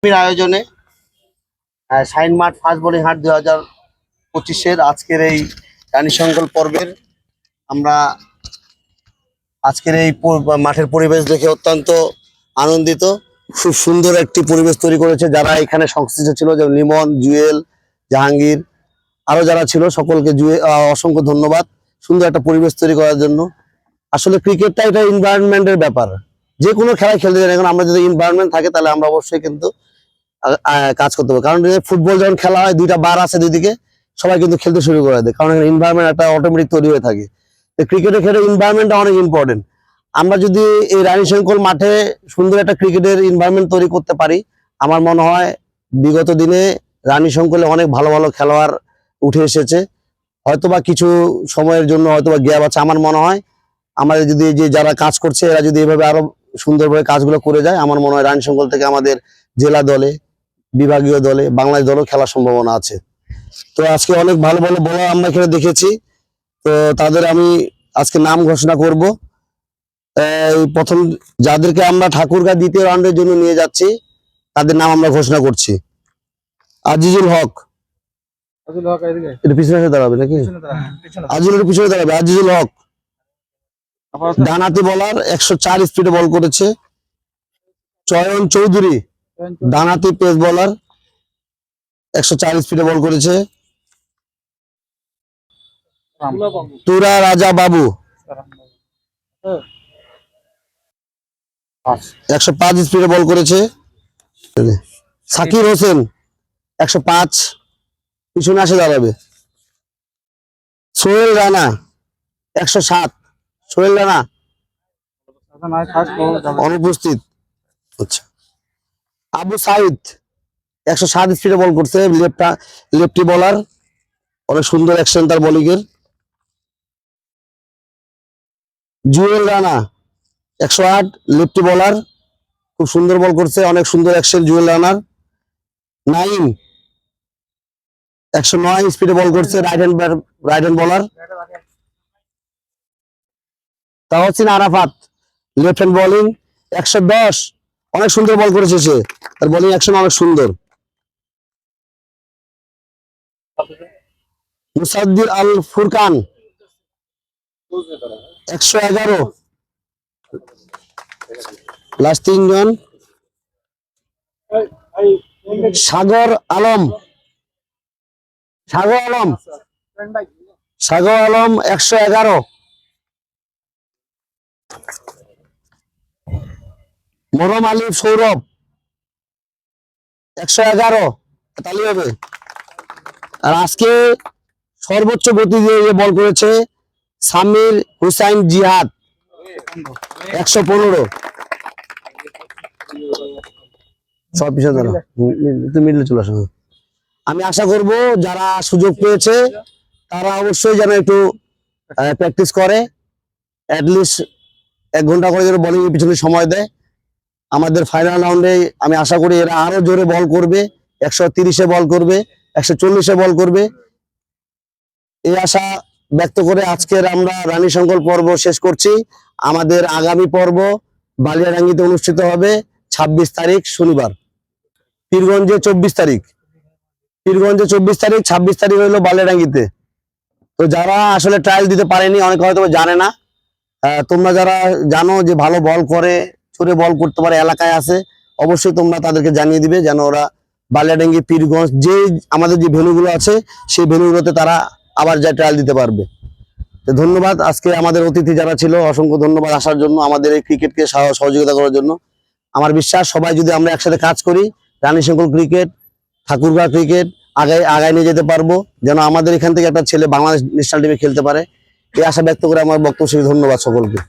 আয়োজনে শাইন মাঠ first bowling হাট 2025-এর আজকের এই রানীশঙ্কল পর্বের আমরা আজকের এই মাঠের পরিবেশ দেখে অত্যন্ত আনন্দিত। খুব সুন্দর একটি পরিবেশ তৈরি করেছে যারা এখানে সংশ্লিষ্ট ছিল, যেমন লিমন, জুয়েল, জাহাঙ্গীর, আরো যারা ছিল সকলকে অসংখ্য ধন্যবাদ সুন্দর একটা পরিবেশ তৈরি করার জন্য। আসলে ক্রিকেটটা এটা এনভায়রনমেন্টের ব্যাপার, যে কোনো খেলায় খেলতে জানি, এখন আমরা যদি এনভায়রনমেন্ট থাকে তাহলে আমরা অবশ্যই কিন্তু কাজ করতে হবে। কারণ ফুটবল যখন খেলা হয়, দুইটা বার আছে দুইদিকে, সবাই কিন্তু খেলতে শুরু করে দেয়, কারণ এনভায়রনমেন্ট একটা অটোমেটিক তৈরি হয়ে থাকে। ক্রিকেটের ক্ষেত্রে এনভায়রনমেন্টটা অনেক ইম্পর্টেন্ট। আমরা যদি এই রানীশঙ্কল মাঠে সুন্দর একটা ক্রিকেটের এনভায়রনমেন্ট তৈরি করতে পারি, আমার মনে হয় বিগত দিনে রানীশঙ্কলে অনেক ভালো ভালো খেলোয়াড় উঠে এসেছে। হয়তোবা কিছু সময়ের জন্য হয়তোবা গ্যাপ আছে। আমার মনে হয় আমাদের যদি যে যারা কাজ করছে এরা যদি এভাবে আরো সুন্দরভাবে কাজগুলো করে যায়, আমার মনে হয় রানীশঙ্কল থেকে আমাদের জেলা দলে, বিভাগীয় দলে, বাংলাদেশ দলও খেলার সম্ভাবনা আছে। তো আজকে অনেক ভালো ভালো বলার আমরা এখানে দেখেছি। তো তাদের আমি আজকে নাম ঘোষণা করব। প্রথম যাদেরকে আমরা ঠাকুরগাঁ দ্বিতীয় রাউন্ডের জন্য নিয়ে যাচ্ছি তাদের নাম আমরা ঘোষণা করছি। আজিজুল হক, পিছনে দাঁড়াবে নাকি? আজিজুলের পিছনে দাঁড়াবে। আজিজুল হক ডানহাতি বলার, 104 স্পিডে বল করেছে। চয়ন চৌধুরী ডানহাতি পেস বলার, 104 স্পিডে বল করেছে। তুরা রাজা বাবু 105 স্পিডে বল করেছে। সাকির হোসেন 105 পিছনে আসে দাঁড়াবে। সোহেল রানা 107, সোহেল রানা অনুপস্থিত। আচ্ছা, আবু সাইদ 107 স্পিডে বল করছে, লেফটি বলার, অনেক সুন্দর অ্যাকশন তার বোলিং এর। জুয়েল রানা 108 লেফটি বলার, খুব সুন্দর বল করছে, অনেক সুন্দর অ্যাকশন জুয়েল রানার। নাইম 109 স্পিডে বল করছে, রাইট হ্যান্ড বলার। Tahsin Arafat left hand bowling, 110 অনেক সুন্দর বল করেছে সে, তার বোলিং অ্যাকশন অনেক সুন্দর। মুসাদ্দির আল ফুরকান 111 লাস্ট তিনজন। সাগর আলম 111। মরম আলী সৌরভ 111, তাহলে হবে। আর আজকে সর্বোচ্চ গতি দিয়ে বল করেছে সামির হুসাইন জিহাদ 115। সব পিছনে দাঁড়া, তুমি মিডলে চলে আসো। আমি আশা করব যারা সুযোগ পেয়েছে তারা অবশ্যই যেন একটু প্র্যাকটিস করে, অ্যাটলিস্ট 1 ঘন্টা করে যেন বোলিং এর পিছনে সময় দেয়। আমাদের ফাইনাল রাউন্ডে আমি আশা করি এরা আরো জোরে বল করবে, 130-এ বল করবে, 140-এ বল করবে, এই আশা ব্যক্ত করে আজকের আমরা রানীশঙ্কল পর্ব শেষ করছি। আমাদের আগামী পর্ব বালিয়াডাঙ্গিতে অনুষ্ঠিত হবে 26 তারিখ শনিবার। পীরগঞ্জে 24 তারিখ, 26 তারিখ হইলো বালিয়াডাঙ্গিতে। তো যারা আসলে ট্রায়াল দিতে পারেনি, অনেকে হয়তো জানে না, তোমরা যারা জানো যে ভালো বল করে, ছুড়ে বল করতে পারে, এলাকায় আছে, অবশ্যই তোমরা তাদেরকে জানিয়ে দিবে যেন ওরা বালিয়াডাঙ্গি, পীরগঞ্জ যে আমাদের যে ভেন্যুগুলো আছে সেই ভেন্যুগুলোতে তারা আবার যা ট্রায়াল দিতে পারবে। তো ধন্যবাদ আজকে আমাদের অতিথি যারা ছিল, অসংখ্য ধন্যবাদ আসার জন্য, আমাদের এই ক্রিকেটকে সহযোগিতা করার জন্য। আমার বিশ্বাস সবাই যদি আমরা একসাথে কাজ করি, রানীশঙ্কল ক্রিকেট, ঠাকুরগাঁ ক্রিকেট আগায় নিয়ে যেতে পারবো, যেন আমাদের এখান থেকে একটা ছেলে বাংলাদেশ ন্যাশনাল টিমে খেলতে পারে। এই আশা ব্যক্ত করে আমার বক্তব্য শেষ। ধন্যবাদ সকলকে।